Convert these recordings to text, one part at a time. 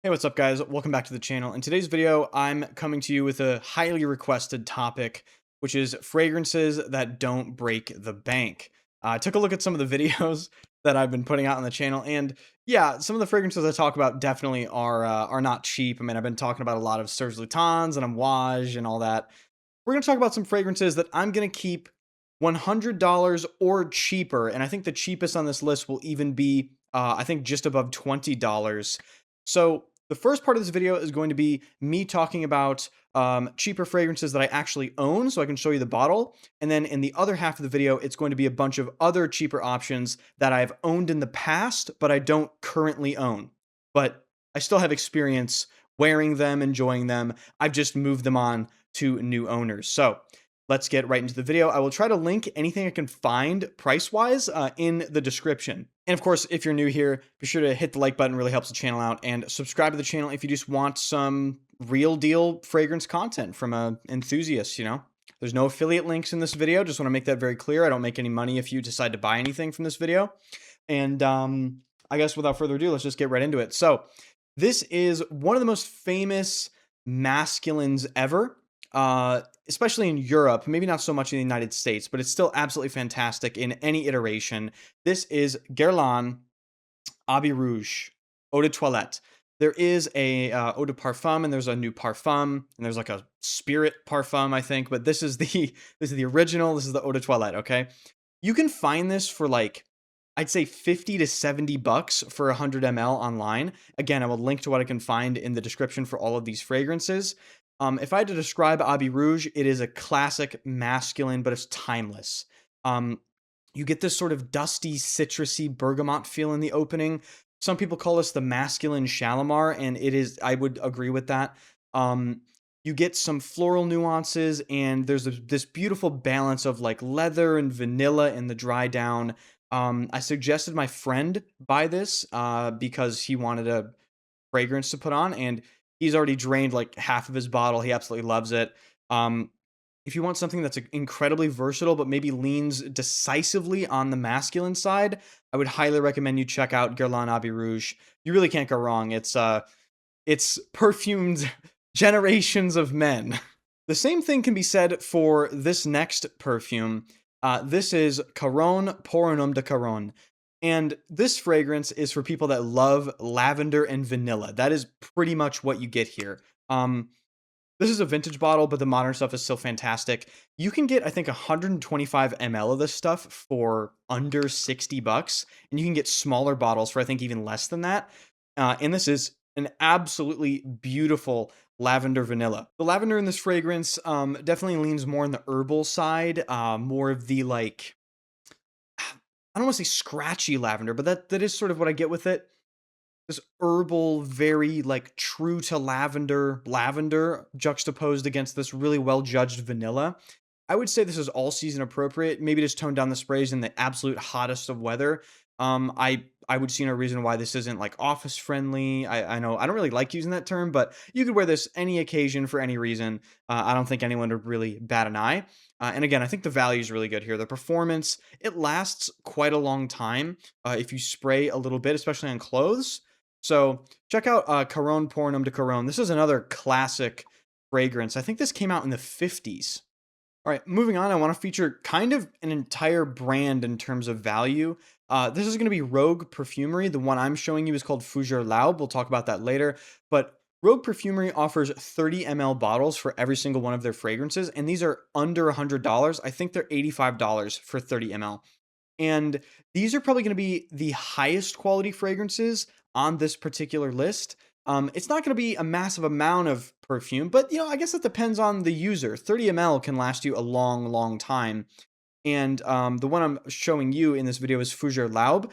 Hey, what's up guys? Welcome back to the channel. In today's video, I'm coming to you with a highly requested topic, which is fragrances that don't break the bank. I took a look at some of the videos that I've been putting out on the channel, and yeah, some of the fragrances I talk about definitely are not cheap. I mean, I've been talking about a lot of Serge Lutens and Amouage and all that. We're going to talk about some fragrances that I'm going to keep $100 or cheaper, and I think the cheapest on this list will even be, I think, just above $20. So the first part of this video is going to be me talking about cheaper fragrances that I actually own, so I can show you the bottle. And then in the other half of the video, it's going to be a bunch of other cheaper options that I've owned in the past, but I don't currently own. But I still have experience wearing them, enjoying them. I've just moved them on to new owners. So let's get right into the video. I will try to link anything I can find price-wise in the description. And of course, if you're new here, be sure to hit the like button, really helps the channel out, and subscribe to the channel if you just want some real deal fragrance content from an enthusiast, you know? There's no affiliate links in this video, just want to make that very clear. I don't make any money if you decide to buy anything from this video. And I guess without further ado, let's just get right into it. So this is one of the most famous masculines ever. Especially in Europe, maybe not so much in the United States, but it's still absolutely fantastic in any iteration. This is Guerlain Habit Rouge Eau de Toilette. There is a Eau de Parfum, and there's a new Parfum, and there's like a Spirit Parfum, I think. But this is the original. This is the Eau de Toilette. Okay, you can find this for like, I'd say 50 to 70 bucks for 100 ml online. Again, I will link to what I can find in the description for all of these fragrances. If I had to describe Habit Rouge, it is a classic masculine, but it's timeless. You get this sort of dusty, citrusy bergamot feel in the opening. Some people call this the masculine Shalimar, and it is, I would agree with that. You get some floral nuances, and there's this beautiful balance of like leather and vanilla in the dry down. I suggested my friend buy this because he wanted a fragrance to put on, and he's already drained like half of his bottle. He absolutely loves it. If you want something that's incredibly versatile but maybe leans decisively on the masculine side, I would highly recommend you check out Guerlain Habit Rouge. You really can't go wrong. It's perfumed generations of men. The same thing can be said for this next perfume. This is Caron Pour un Homme de Caron. And this fragrance is for people that love lavender and vanilla. That is pretty much what you get here. This is a vintage bottle, but the modern stuff is still fantastic. You can get, I think, 125 ml of this stuff for under 60 bucks, and you can get smaller bottles for, I think, even less than that. And this is an absolutely beautiful lavender vanilla. The lavender in this fragrance definitely leans more on the herbal side, more of the like, I don't want to say scratchy lavender, but that is sort of what I get with it. This herbal, very like true to lavender juxtaposed against this really well judged vanilla. I would say this is all season appropriate. Maybe just tone down the sprays in the absolute hottest of weather. I would see no reason why this isn't like office friendly. I know I don't really like using that term, but you could wear this any occasion for any reason. I don't think anyone would really bat an eye. And again, I think the value is really good here. The performance, it lasts quite a long time if you spray a little bit, especially on clothes. So check out Caron Pour un Homme de Caron. This is another classic fragrance. I think this came out in the 50s. All right, moving on, I want to feature kind of an entire brand in terms of value. This is going to be Rogue Perfumery. The one I'm showing you is called Fougere Laub. We'll talk about that later. But Rogue Perfumery offers 30 ml bottles for every single one of their fragrances, and these are under $100. I think they're $85 for 30 ml. And these are probably going to be the highest quality fragrances on this particular list. It's not going to be a massive amount of perfume, but I guess it depends on the user. 30 ml can last you a long, long time. And the one I'm showing you in this video is Fougere Laub.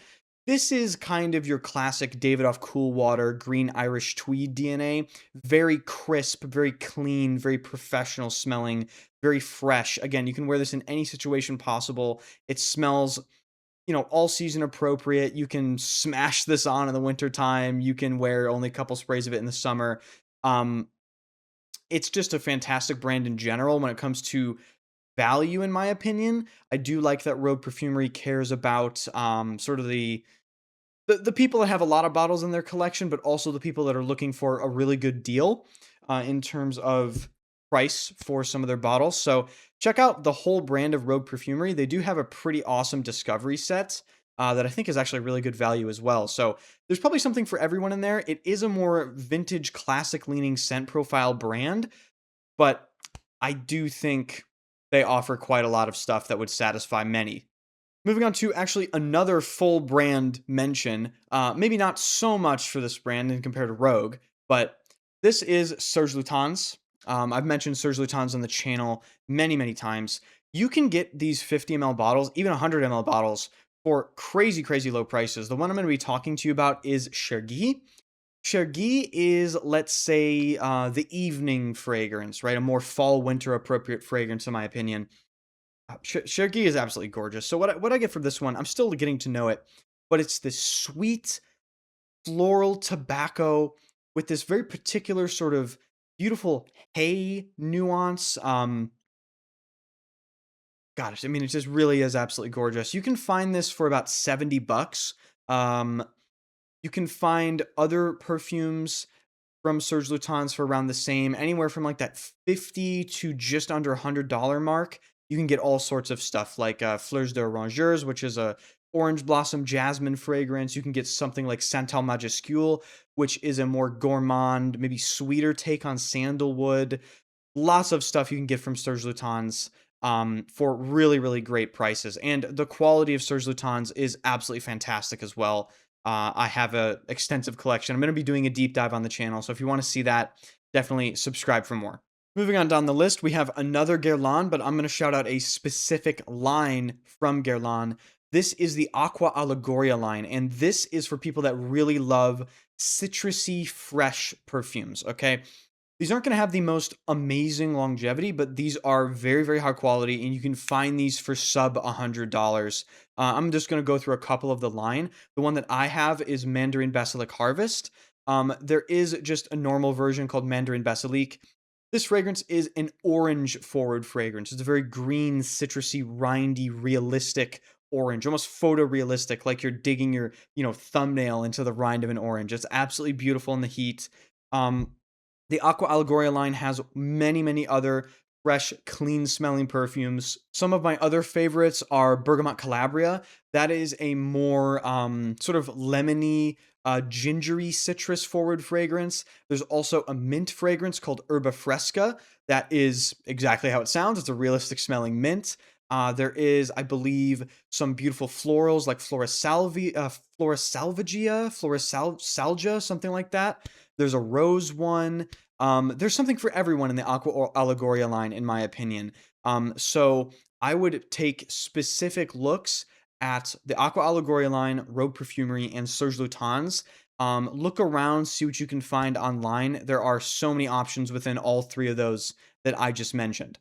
This is kind of your classic Davidoff Cool Water, green Irish tweed DNA. Very crisp, very clean, very professional smelling, very fresh. Again, you can wear this in any situation possible. It smells all season appropriate. You can smash this on in the winter time. You can wear only a couple sprays of it in the summer. It's just a fantastic brand in general when it comes to value, in my opinion. I do like that Rogue Perfumery cares about sort of the the people that have a lot of bottles in their collection, but also the people that are looking for a really good deal in terms of price for some of their bottles. So check out the whole brand of Rogue Perfumery. They do have a pretty awesome discovery set that I think is actually really good value as well. So there's probably something for everyone in there. It is a more vintage, classic leaning scent profile brand, but I do think they offer quite a lot of stuff that would satisfy many. Moving on to actually another full brand mention, maybe not so much for this brand in compared to Rogue, but this is Serge Lutens. I've mentioned Serge Lutens on the channel many, many times. You can get these 50 ml bottles, even 100 ml bottles, for crazy, crazy low prices. The one I'm going to be talking to you about is Chergui. Chergui is, let's say, the evening fragrance, right? A more fall, winter appropriate fragrance, in my opinion. Chergui is absolutely gorgeous. So what I get from this one, I'm still getting to know it, but it's this sweet floral tobacco with this very particular sort of beautiful hay nuance. Gosh, I mean, it just really is absolutely gorgeous. You can find this for about $70. Um, you can find other perfumes from Serge Lutens for around the same, anywhere from like that 50 to just under $100 mark. You can get all sorts of stuff like Fleurs d'Orangers, which is a orange blossom jasmine fragrance. You can get something like Santal Majuscule, which is a more gourmand, maybe sweeter take on sandalwood. Lots of stuff you can get from Serge Lutens for really, really great prices. And the quality of Serge Lutens is absolutely fantastic as well. I have a extensive collection. I'm going to be doing a deep dive on the channel, so if you want to see that, definitely subscribe for more. Moving on down the list, we have another Guerlain, but I'm going to shout out a specific line from Guerlain. This is the Aqua Allegoria line, and this is for people that really love citrusy, fresh perfumes, okay? These aren't going to have the most amazing longevity, but these are very, very high quality, and you can find these for sub $100. I'm just going to go through a couple of the line. The one that I have is Mandarin Basilic Harvest. There is just a normal version called Mandarin Basilic. This fragrance is an orange forward fragrance. It's a very green, citrusy, rindy, realistic orange, almost photorealistic, like you're digging your, thumbnail into the rind of an orange. It's absolutely beautiful in the heat. The Aqua Allegoria line has many, many other fresh, clean-smelling perfumes. Some of my other favorites are Bergamot Calabria. That is a more sort of lemony, gingery citrus forward fragrance. There's also a mint fragrance called Herba Fresca. That is exactly how it sounds. It's a realistic smelling mint. There is, I believe, some beautiful florals like Flora Salvigia, Salgia, something like that. There's a rose one. There's something for everyone in the Aqua Allegoria line, in my opinion. So I would take specific looks at the Aqua Allegoria line, Rogue Perfumery, and Serge Lutens. Look around, see what you can find online. There are so many options within all three of those that I just mentioned.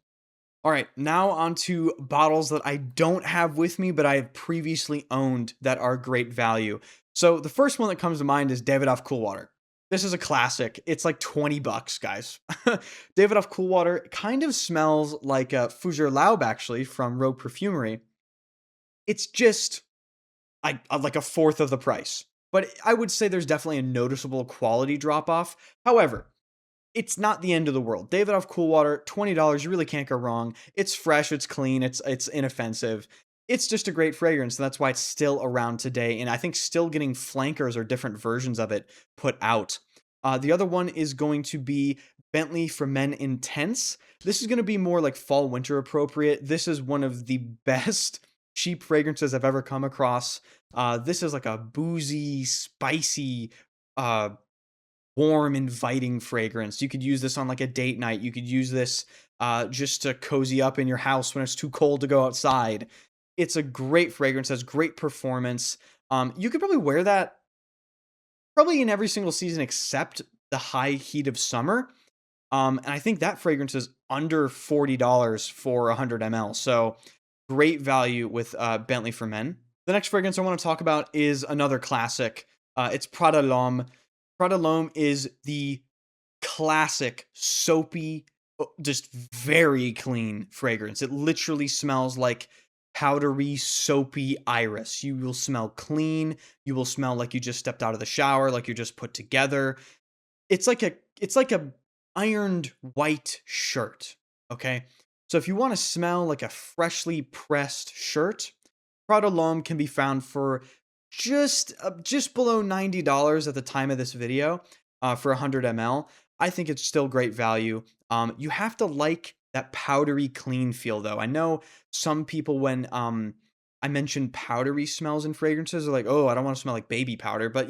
All right, now on to bottles that I don't have with me, but I have previously owned that are great value. So the first one that comes to mind is Davidoff Cool Water. This is a classic. It's like $20, guys. Davidoff Cool Water kind of smells like a Fougere Laube, actually, from Rogue Perfumery. It's just like a fourth of the price. But I would say there's definitely a noticeable quality drop off. However, it's not the end of the world. Davidoff Cool Water, $20, you really can't go wrong. It's fresh, it's clean, it's inoffensive. It's just a great fragrance, and that's why it's still around today, and I think still getting flankers or different versions of it put out. The other one is going to be Bentley for Men Intense. This is going to be more like fall winter appropriate. This is one of the best cheap fragrances I've ever come across. This is like a boozy, spicy, warm, inviting fragrance. You could use this on like a date night. You could use this just to cozy up in your house when it's too cold to go outside. It's a great fragrance, has great performance. You could probably wear that probably in every single season except the high heat of summer. And I think that fragrance is under $40 for 100 ml. So great value with Bentley for Men. The next fragrance I want to talk about is another classic. It's Prada L'Homme. Prada L'Homme is the classic soapy, just very clean fragrance. It literally smells like powdery, soapy iris. You will smell clean. You will smell like you just stepped out of the shower, like you're just put together. It's like a ironed white shirt, okay? So if you wanna smell like a freshly pressed shirt, Prada L'Homme can be found for just below $90 at the time of this video, for 100 ml. I think it's still great value. You have to like that powdery clean feel though. I know some people when, I mention powdery smells and fragrances are like, "Oh, I don't wanna smell like baby powder," but,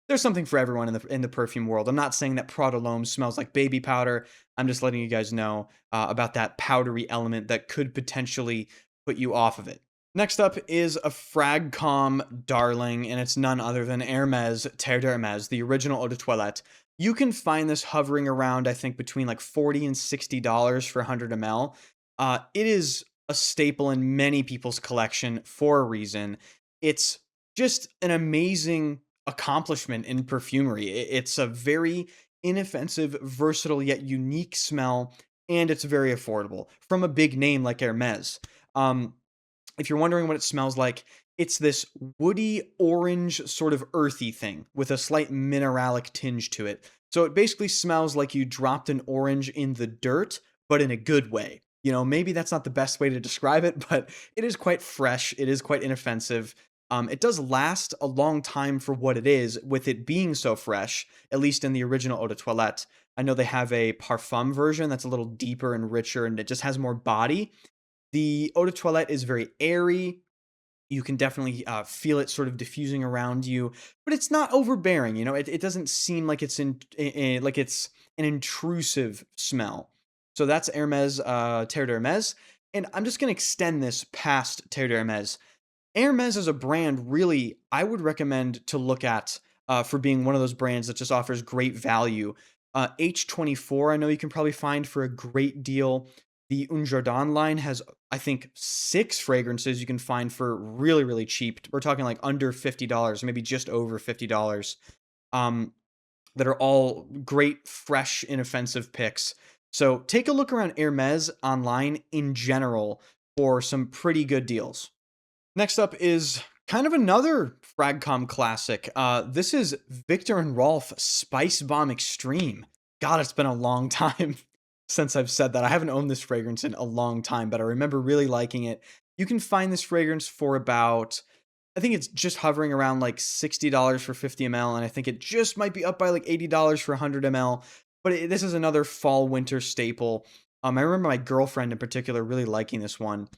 there's something for everyone in the perfume world. I'm not saying that Prada L'Homme smells like baby powder. I'm just letting you guys know about that powdery element that could potentially put you off of it. Next up is a Fragcom darling, and it's none other than Hermes Terre d'Hermes, the original eau de toilette. You can find this hovering around, I think, between like $40 and $60 for 100 ml. It is a staple in many people's collection for a reason. It's just an amazing accomplishment in perfumery. It's a very inoffensive, versatile, yet unique smell, and it's very affordable from a big name like Hermes. Um, if you're wondering what it smells like, it's this woody orange sort of earthy thing with a slight mineralic tinge to it. So it basically smells like you dropped an orange in the dirt, but in a good way. Maybe that's not the best way to describe it, but it is quite fresh. It is quite inoffensive. It does last a long time for what it is, with it being so fresh, at least in the original eau de toilette. I know they have a parfum version that's a little deeper and richer, and it just has more body. The eau de toilette is very airy. You can definitely feel it sort of diffusing around you, but it's not overbearing. It doesn't seem like like it's an intrusive smell. So that's Hermes, Terre d'Hermes, and I'm just gonna extend this past Terre d'Hermes. Hermes as a brand, really, I would recommend to look at for being one of those brands that just offers great value. H24, I know you can probably find for a great deal. The Un Jardin line has, I think, 6 fragrances you can find for really, really cheap. We're talking like under $50, maybe just over $50, um, that are all great, fresh, inoffensive picks. So take a look around Hermes online in general for some pretty good deals. Next up is kind of another Fragcom classic. This is Viktor and Rolf Spicebomb Extreme. God, it's been a long time since I've said that. I haven't owned this fragrance in a long time, but I remember really liking it. You can find this fragrance for about, I think it's just hovering around like $60 for 50 ml, and I think it just might be up by like $80 for 100 ml. But this is another fall winter staple. I remember my girlfriend in particular really liking this one.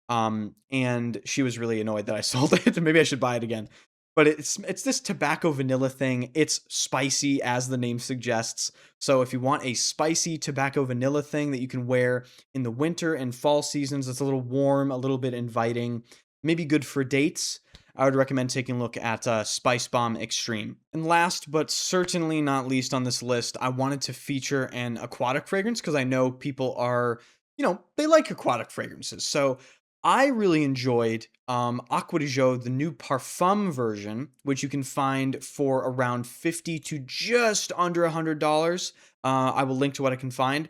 And she was really annoyed that I sold it. Maybe I should buy it again. But it's this tobacco vanilla thing. It's spicy, as the name suggests. So if you want a spicy tobacco vanilla thing that you can wear in the winter and fall seasons, it's a little warm, a little bit inviting, maybe good for dates, I would recommend taking a look at Spicebomb Extreme. And last but certainly not least on this list, I wanted to feature an aquatic fragrance because I know people are, they like aquatic fragrances. So I really enjoyed Acqua di Gio, the new parfum version, which you can find for around $50 to just under $100. I will link to what I can find.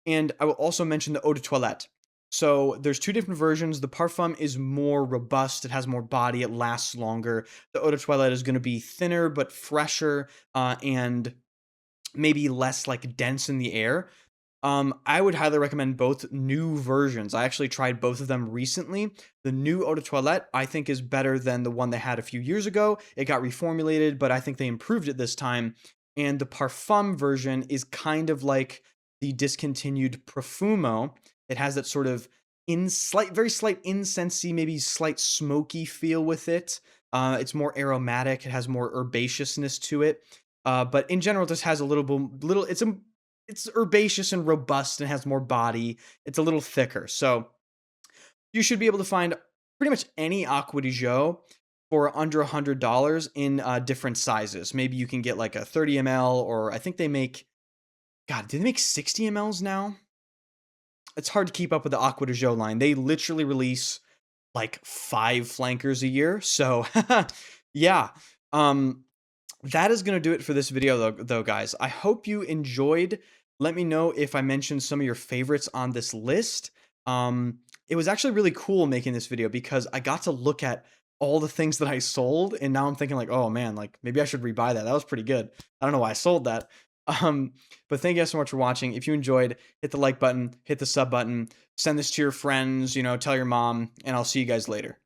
And I will also mention the eau de toilette. So there's 2 different versions. The parfum is more robust. It has more body. It lasts longer. The eau de toilette is going to be thinner but fresher, and maybe less like dense in the air. I would highly recommend both new versions. I actually tried both of them recently. The new eau de toilette, I think, is better than the one they had a few years ago. It got reformulated, but I think they improved it this time. And the parfum version is kind of like the discontinued Profumo. It has that sort of very slight incensey, maybe slight smoky feel with it. It's more aromatic. It has more herbaceousness to it. But in general, this has a it's herbaceous and robust and has more body. It's a little thicker. So you should be able to find pretty much any Acqua di Gio for under $100 in different sizes. Maybe you can get like a 30 ml, or I think they make, God, do they make 60 mls now? It's hard to keep up with the Acqua di Gio line. They literally release like 5 flankers a year. So yeah. That is going to do it for this video, though, guys. I hope you enjoyed. Let me know if I mentioned some of your favorites on this list. It was actually really cool making this video because I got to look at all the things that I sold, and now I'm thinking like, oh man, like maybe I should rebuy that. That was pretty good. I don't know why I sold that. Um, but thank you guys so much for watching. If you enjoyed, hit the like button, hit the sub button, send this to your friends, tell your mom, and I'll see you guys later.